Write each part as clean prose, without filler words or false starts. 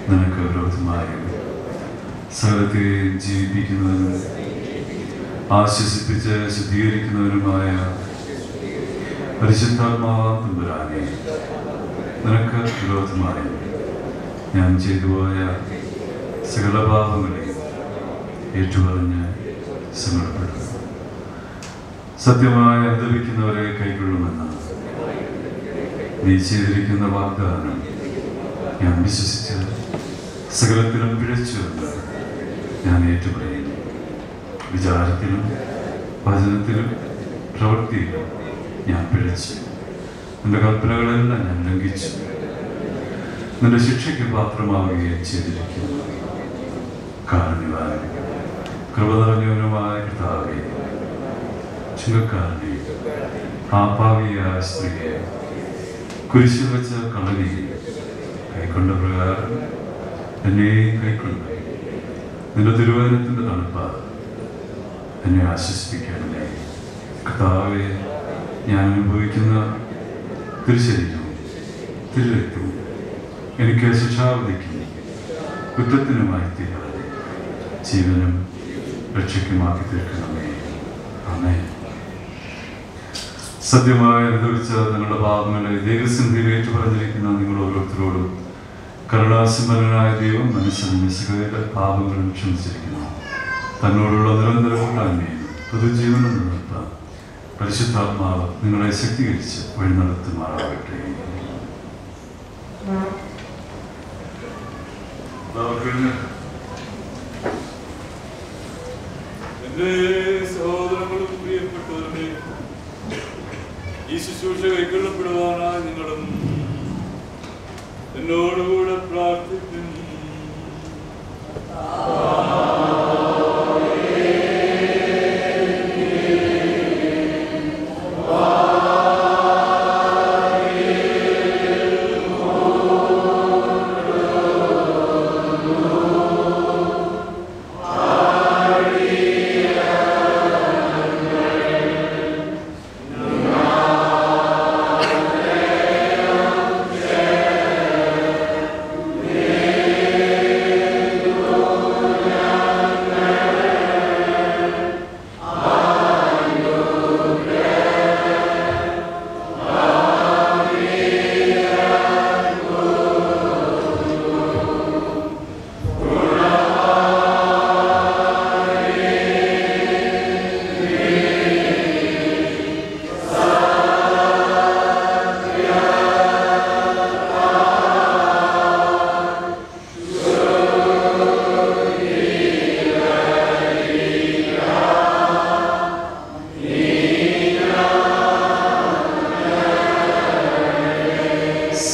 നിനക്ക് വിരോധമായും സകലത്തെയും ജീവിപ്പിക്കുന്നവനും ആശ്വസിപ്പിച്ച് ശുദ്ധീകരിക്കുന്നവനുമായ പരിശുദ്ധാത്മാവാം തമ്പുരാനെ, നിനക്ക് വിരോധമായും ഞാൻ ചെയ്തുപോയ സകല പാപങ്ങളെയും ഏറ്റുപറഞ്ഞ് സങ്കടപ്പെടുന്നു. സത്യമായി അനുദപിക്കുന്നവരെ കൈക്കൊള്ളുമെന്ന് നീ ചെയ്തിരിക്കുന്ന വാഗ്ദാനം ഞാൻ വിശ്വസിച്ച് സകലത്തിലും പിഴച്ചുവെന്ന് ഞാൻ ഏറ്റുപറയുന്നു. വിചാരത്തിലും വചനത്തിലും പ്രവൃത്തിയിലും ഞാൻ പിഴച്ചു. നിന്റെ കൽപ്പനകളെല്ലാം ഞാൻ ലംഘിച്ചു. നിന്റെ ശിക്ഷയ്ക്ക് പാത്രമാവുകയും ചെയ്തിരിക്കുന്നു. കാരുണ്യവാനും കൃപ നിറഞ്ഞവനുമായ കർത്താവേ, ചുങ്കക്കാരനെ, ആ പാപിയായ സ്ത്രീയെ കുരിശിൽ വെച്ച കളരിയെ കൈക്കൊണ്ട പ്രകാരം എന്നെയും കൈക്കൊണ്ട് നിന്റെ തിരുവചനത്തിൻ്റെ തണുപ്പ് എന്നെ ആശ്വസിപ്പിക്കണമേ. കർത്താവേ, ഞാൻ അനുഭവിക്കുന്ന തിരുശരീരവും തിരുരക്തവും എനിക്ക് ശിക്ഷാവധിക്കും കുറ്റത്തിനുമായി തീരാതെ ജീവനും രക്ഷയ്ക്കുമാക്കി തീർക്കണമേ. ആമേൻ. സത്യമായി അനുഭവിച്ച നിങ്ങളുടെ പാപങ്ങളെ ദൈവസന്നിധിയിൽ ഏറ്റുപറഞ്ഞിരിക്കുന്ന നിങ്ങൾ ഓരോരുത്തരോടും കരുണാസമ്പന്നനായ ദൈവം മനസ്സിന് സകല പാപങ്ങളും ക്ഷമിച്ചിരിക്കുന്നു. തന്നോടുള്ള നിരന്തര കൂട്ടായ്മയും പുതുജീവനം നിലനിർത്താൻ പരിശുദ്ധാത്മാവ് നിങ്ങളെ ശക്തീകരിച്ച് വഴി നടത്തുമാറാകട്ടെ. എന്റെ സഹോദരങ്ങളും പ്രിയപ്പെട്ടവരുടെ ഈ ശുശ്രൂഷ കൈക്കൊള്ളപ്പെടുവാനായി നിങ്ങളും എന്നോടുകൂടെ പ്രാർത്ഥിക്കുന്നു.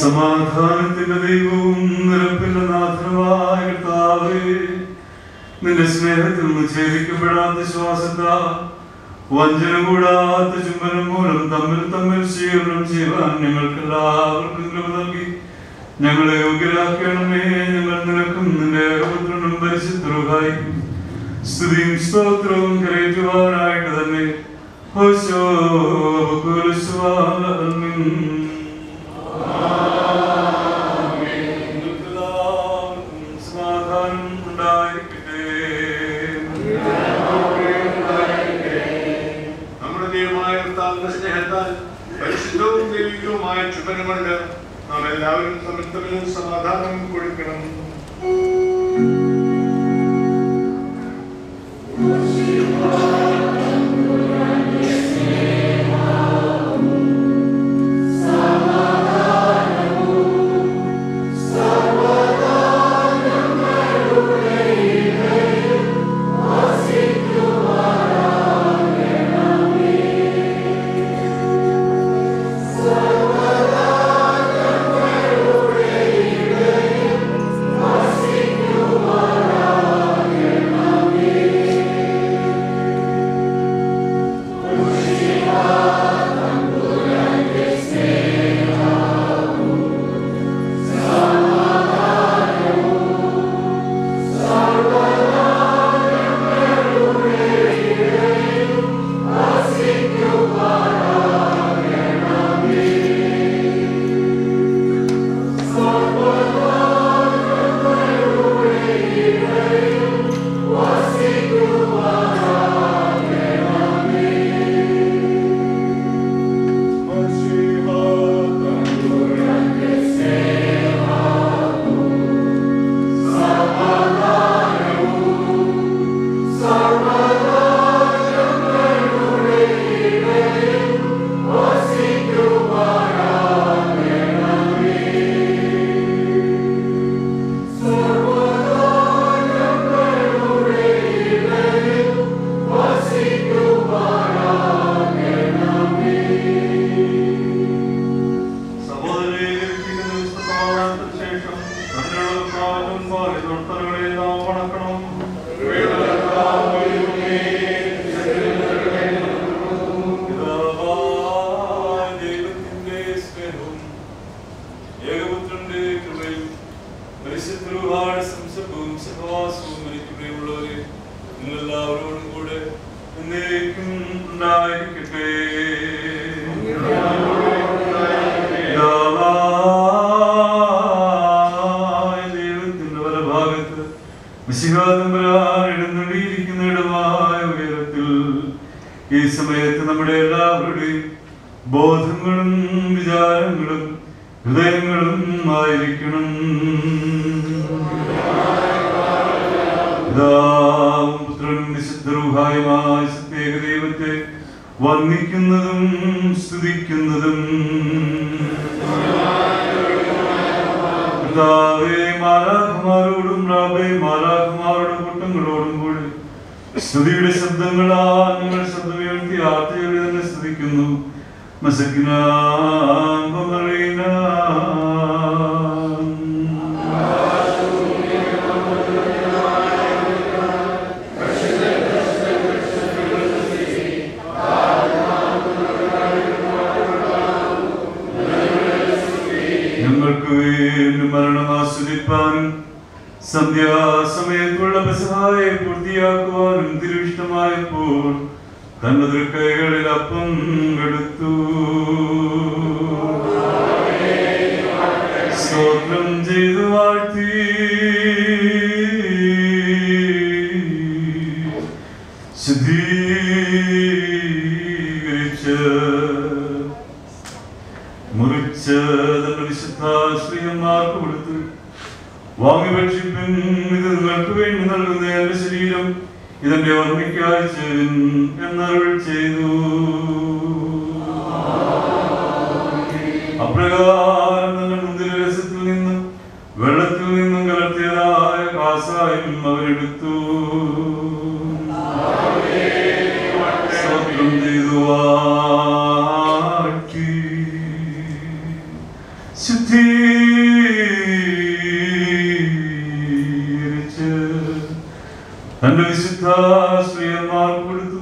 സമാധാനത്തിന്റെ ദൈവവും നിരപ്പിന്റെ നാഥനുമായ കർത്താവേ, നിന്റെ സ്നേഹത്തിൽ നിന്ന് ഛേദിക്കപ്പെടാത്ത ശ്വാസത്താൽ വഞ്ചന കൂടാത്ത ചുംബനം മൂലം തമ്മിൽ സ്വീകരണം ചെയ്യുവാൻ ഞങ്ങൾക്ക് എല്ലാവർക്കും കൃപ നൽകി ഞങ്ങളെ യോഗ്യരാക്കണമേ. ഞങ്ങൾ നിനക്കും നിന്റെ ഏകപുത്രനും പരിശുദ്ധ റൂഹായിക്കും സ്തുതിയും സ്തോത്രവും കരയറ്റുവാനായിട്ട് തന്നെ പരിശുദ്ധവും ദൈവികവുമായ ചുമനം കൊണ്ട് നാം എല്ലാവരും തമ്മിൽ സമാധാനം കൊടുക്കണം. See പരിശുദ്ധരുടെ സംസർഗവും സഹവാസവും എനിക്ക് പ്രിയമുള്ളവരെ നിങ്ങളെല്ലാവരോടും കൂടെ എന്നേക്കും ഉണ്ടായിരിക്കട്ടെ. ദൈവത്തിന്റെ വലഭാഗത്ത് എഴുന്നള്ളിയിരിക്കുന്ന ഇടമായ ഉയരത്തിൽ ഈ സമയത്ത് നമ്മുടെ എല്ലാവരുടെയും ബോധങ്ങളും വിചാരങ്ങളും ഹൃദയങ്ങളും ആയിരിക്കണം. പിതാവും പുത്രനും വിശുദ്ധരൂഹായുമായ സത്യേക ദൈവത്തെ വന്ദിക്കുന്നതും സ്തുതിക്കുന്നതും മാലാഖമാരോടും മാലാഖമാരുടെ കൂട്ടങ്ങളോടും കൂടി സ്തുതിയുടെ ശബ്ദങ്ങളാൽ നിങ്ങൾ ശബ്ദമുയർത്തി ആർത്തിയോടെ തന്നെ സ്തുതിക്കുന്നു. ഞങ്ങൾക്ക് വേണ്ടി മരണം ആസ്വദിപ്പാനും സന്ധ്യാസമയത്തുള്ള പെസഹായെ പൂർത്തിയാക്കുവാനും തിരുവിഷ്ടമായപ്പോൾ തന്റെ തൃക്കൈകളിൽ അപ്പം എടുത്തു, സ്തോത്രം ചെയ്തു വാഴ്ത്തി ശുദ്ധീകരിച്ച് മുറിച്ച് തന്റെ വിശുദ്ധാശ്രീയന്മാർക്ക് കൊടുത്തു, വാങ്ങി ഭക്ഷിപ്പിൻ, ഇത് നിങ്ങൾക്ക് വേണ്ടി നൽകുന്ന എന്റെ ശരീരം, ഇതെന്റെ ഓർമ്മയ്ക്കായി ചെയ്യുവിൻ എന്നരുൾ ചെയ്തു. അപ്രകാരം തന്റെ മുന്തിര രസത്തിൽ നിന്നും വെള്ളത്തിൽ നിന്നും കലർത്തിയതായ കാസായും അവരെടുത്തു, സ്തോത്രം ചെയ്തു വാഴ്ത്തി ശുദ്ധീകരിച്ച് തന്റെ വിശുദ്ധാശ്രീയന്മാർക്ക് കൊടുത്തു.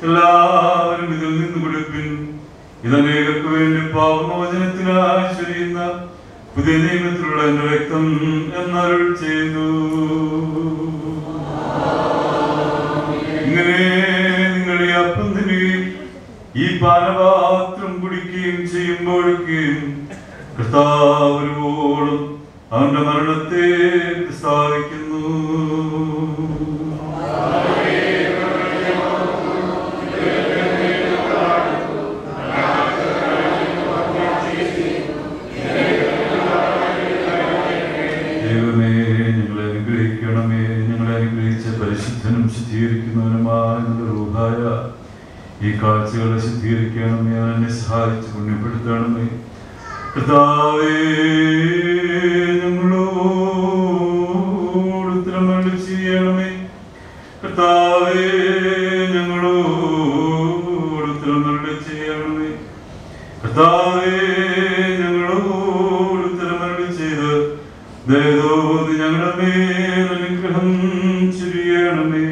എല്ലാവരും ഇതിൽ നിന്ന് കൊടുപ്പിൻ, ഇതനേകർക്ക് വേണ്ടി പാപമോചനത്തിനായി ചൊരിയുന്ന പുതിയ നിയമത്തിലുള്ള എന്റെ രക്തം എന്നരുൾ ചെയ്തു. ഇങ്ങനെ നിങ്ങൾ ഈ അപ്പം തിന്നുകയും ഈ പാനപാത്രം കുടിക്കുകയും ചെയ്യുമ്പോഴൊക്കെയും കർത്താവ് ഒരുവോളം അവന്റെ മരണത്തെ പ്രസ്താവിക്കുന്നു. ദൈവമേ, ഞങ്ങളെ അനുഗ്രഹിക്കണമേ. ഞങ്ങളെ അനുഗ്രഹിച്ച പരിശുദ്ധനും ശുദ്ധീകരിക്കുന്നവനുമായ നിന്റെ റൂഹായ ഈ കാഴ്ചകളെ ശുദ്ധീകരിക്കണമേ. എന്നെ സഹായിച്ച് പുണ്യപ്പെടുത്തണമേ. കർത്താവേ, ഞങ്ങളോട് ഉത്തരമരുളി ചെയ്യണമേ. കർത്താവേ, ഞങ്ങളോട് ഉത്തരമരുളി ചെയ്യണമേ. കർത്താവേ, ഞങ്ങളോട് ഉത്തരമരുളി ചെയ്ത് ദയതോന്നി ഞങ്ങളുടെ മേൽ അനുഗ്രഹം ചൊരിയണമേ.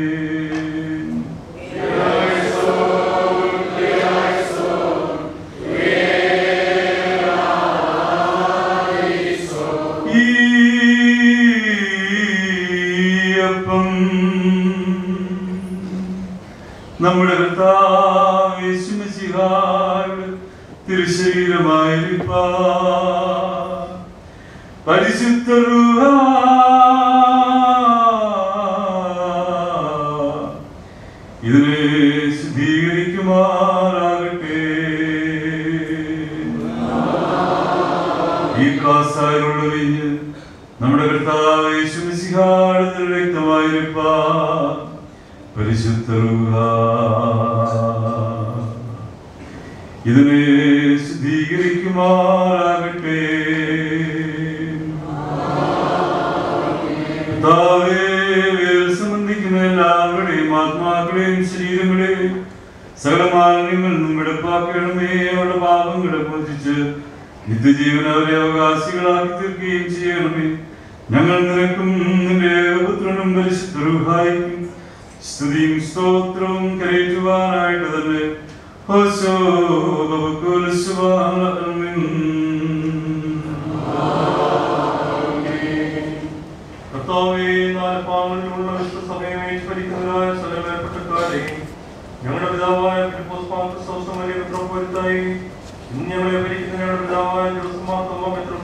നമ്മുടെ കർത്താവ് യേശു മിശിഹായുടെ തിരുശരീരമായിരിക്കാൻ പരിശുദ്ധ റൂഹ ഇതിനെ ശുദ്ധീകരിക്കുമാറാകട്ടെ. ഈ കാസായുള്ള വീഞ്ഞ് നമ്മുടെ കർത്താവ് യേശു മിശിഹായുടെ രക്തമായിരിക്കാൻ പരിശുദ്ധ റൂഹ ഇതിനെ ശുദ്ധീകരിക്കുമാറാകട്ടെ. സംബന്ധിക്കുന്ന എല്ലാവരുടെയും ആത്മാക്കളെയും ശരീരങ്ങളെയും സകല മാലിന്യങ്ങളിൽ നിന്നും വെടുപ്പാക്കണമേ. അവരുടെ പാപങ്ങളെ മോചിച്ച് നിത്യജീവൻ അവരെ അവകാശികളാക്കി തീർക്കുകയും ചെയ്യണമേ. ഞങ്ങൾ നിനക്കും നിന്റെ ഏകപുത്രനും പരിശുദ്ധ റൂഹായിക്കും സ്തുതിയും സ്തോത്രവും കരയറ്റുവാനായിട്ട് തന്നെ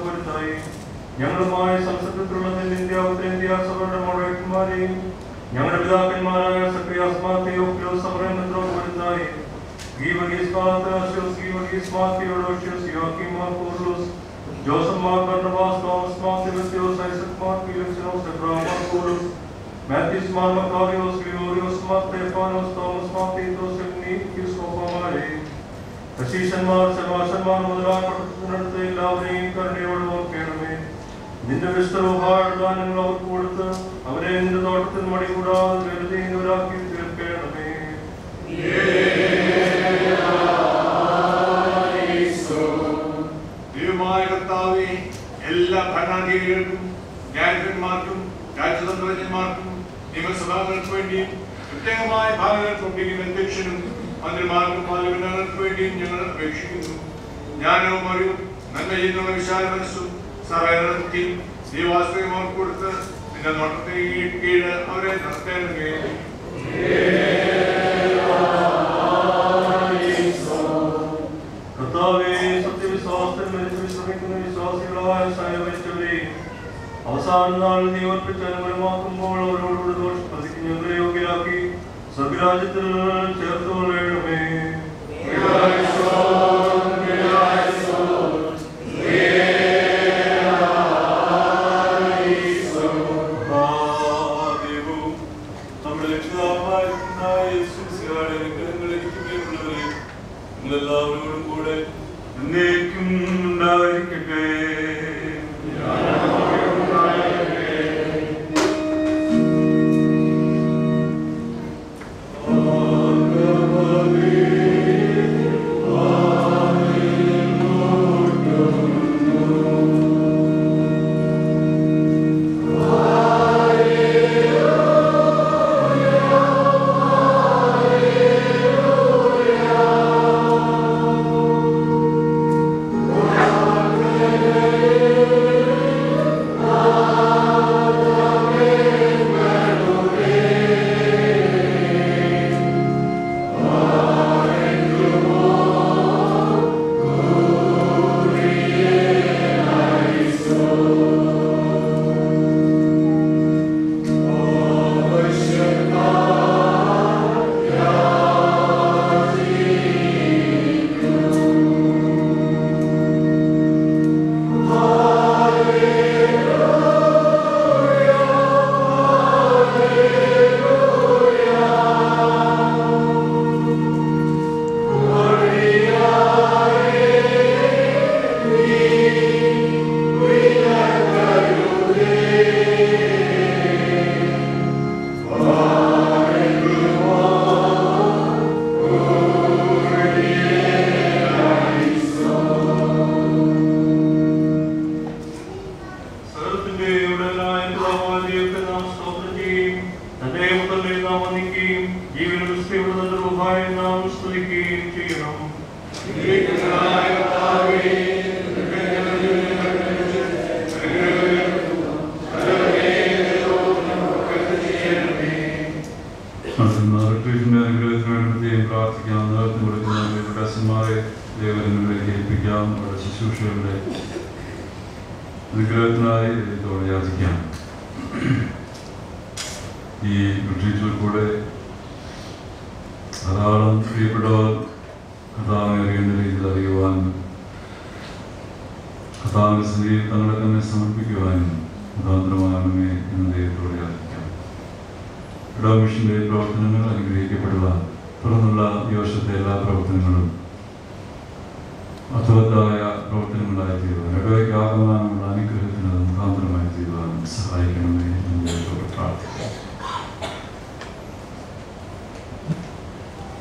പൊരുത്തായി ഞങ്ങളുമായി സംസർഗത്തിലുള്ള ഇന്ത്യ ഉത്തരേന്ത്യ സഭയുടെ മോഡറേറ്റർമാരെയും ഞങ്ങളുടെ പിതാക്കന്മാരായ Zacharias മാത്യയോ സമരമെത്രോ പൊരുത്തായി Joseph Mark Barnabas, Thomas Mark Timotheus, Isaac Mark Felicianos, Abraham Mark Paulus, Matthew Mark Macarius, Gregorius Mark Stephanos, Thomas Mark Titus, Ignatius Mary, Ashishan Mark, Sebastian Mark, മുതലാക്കപ്പെട്ട എല്ലാവരെയും കരുണയോട് ഓർക്കണമേ. നിന്റെ വിസ്തരവും അവർ കൊടുത്ത് അവരെ നിന്റെ തോട്ടത്തിൽ മടികൂടാതെ വെറുതെയുന്നവരാക്കി തീർക്കണമേ. കർത്താവേ, എല്ലാ ഭരണാധികാരികൾക്കും ന്യായാധിപന്മാർക്കും രാജ്യതന്ത്രജ്ഞന്മാർക്കും നിയമസഭകൾക്ക് വേണ്ടിയും പ്രത്യേകമായ ഭാഗങ്ങൾക്കും അധ്യക്ഷനും മന്ത്രിമാർക്കും പാർലമെന്റുകൾക്ക് വേണ്ടിയും ഞങ്ങൾ അപേക്ഷിക്കുന്നു. ജ്ഞാനവും അറിവും നന്മ ചെയ്യുന്ന വിശാല മനസ്സും സഹകരണത്തിൽ ദൈവാശ്രയം കൊടുത്ത് നിന്റെ നോട്ടത്തെ കീഴ് അവരെ നടത്തേണ്ടേ. അവസാന നാളിൽ നീ ഉറപ്പിച്ച് അനുകൂലമാക്കുമ്പോൾ അവരോടുകൂടി ദോഷം പ്രതിജ്ഞകളെ യോഗ്യരാക്കി സ്വർഗരാജ്യത്തിൽ ചേർത്തുകൊള്ളണമേ. നമ്മുടെ രക്ഷിതാവായ നിങ്ങളെല്ലാവരോടും കൂടെ എന്നേക്കും ഉണ്ടായിരിക്കട്ടെ.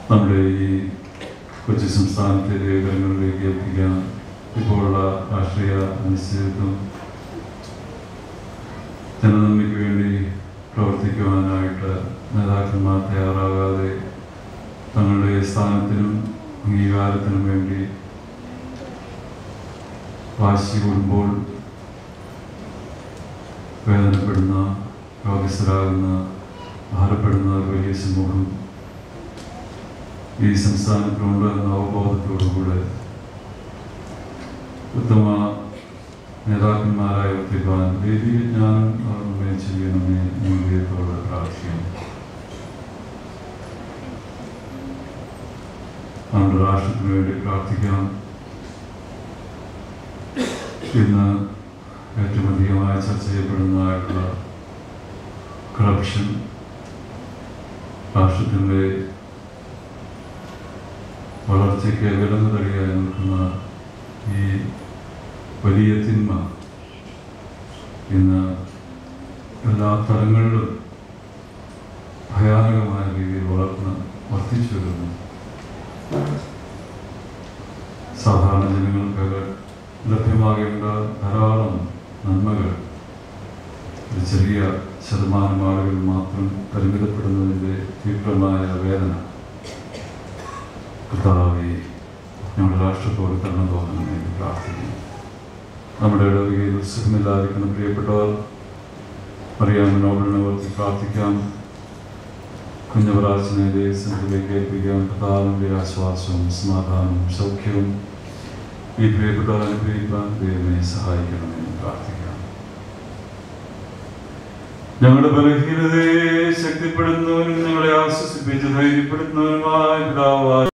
നമ്മുടെ ഈ കൊച്ചി സംസ്ഥാനത്തെ വിവരങ്ങളിലേക്ക് എത്തിക്കാൻ ഇപ്പോഴുള്ള രാഷ്ട്രീയ അനിശ്ചിതത്വം ജനനന്മയ്ക്ക് വേണ്ടി പ്രവർത്തിക്കുവാനായിട്ട് നേതാക്കന്മാർ തയ്യാറാകാതെ തങ്ങളുടെ സ്ഥാനത്തിനും അംഗീകാരത്തിനും വേണ്ടി വാശി കൂടുമ്പോൾ വേദനപ്പെടുന്ന, രോഗസ്ഥരാകുന്ന, ഭാരപ്പെടുന്ന വലിയ സമൂഹം ഈ സംസ്ഥാനത്തിലുണ്ട് എന്ന അവബോധത്തോടുകൂടെ ഉത്തമ നേതാക്കന്മാരായി ഉയർത്തിപ്പാൻ ദൈവിക ജ്ഞാനം അവർ ചെയ്യണമേ ദൈവത്തോട് പ്രാർത്ഥിക്കുന്നു. നമ്മുടെ രാഷ്ട്രത്തിന് വേണ്ടി പ്രാർത്ഥിക്കാം. ഇന്ന് ഏറ്റവും അധികമായി ചർച്ച ചെയ്യപ്പെടുന്നതായിട്ടുള്ള കറപ്ഷൻ, രാഷ്ട്രത്തിൻ്റെ വളർച്ചയ്ക്ക് വിലങ്ങ് തടിയായി നിൽക്കുന്ന ഈ വലിയ തിന്മ ഇന്ന് എല്ലാ തലങ്ങളിലും ഭയാനകമായ രീതിയിൽ വർദ്ധിച്ചു വരുന്നു. സാധാരണ ജനങ്ങൾക്ക് ലഭ്യമാകേണ്ട ധാരാളം നന്മകൾ ഒരു ചെറിയ ശതമാനം ആളുകൾ മാത്രം പരിമിതപ്പെടുന്നതിൻ്റെ തീവ്രമായ വേദന കർത്താവേ നമ്മുടെ രാഷ്ട്രത്തോട് കടന്നു തോന്നണമെന്ന് പ്രാർത്ഥിക്കുന്നു. നമ്മുടെ ഇടവകയിൽ സുഖമില്ലാതിരിക്കുന്ന പ്രിയപ്പെട്ടവർ അറിയാമെന്നോടിനെ ഓർത്ത് പ്രാർത്ഥിക്കാം. കുഞ്ഞവരാജനെ ദേശത്തിലേക്ക് ഏൽപ്പിക്കാം. കർത്താവിൻ്റെ ആശ്വാസവും സമാധാനവും സൗഖ്യവും ഈ പ്രിയപ്പെട്ടവർ അനുഗ്രഹിക്കാൻ ദൈവമേ സഹായിക്കണമെന്ന് പ്രാർത്ഥിക്കാം. ഞങ്ങളുടെ ബലഹീനതയെ ശക്തിപ്പെടുന്നവനും ഞങ്ങളെ ആശ്വസിപ്പിച്ച് ധൈര്യപ്പെടുത്തുന്നവനുമായ പിതാവായ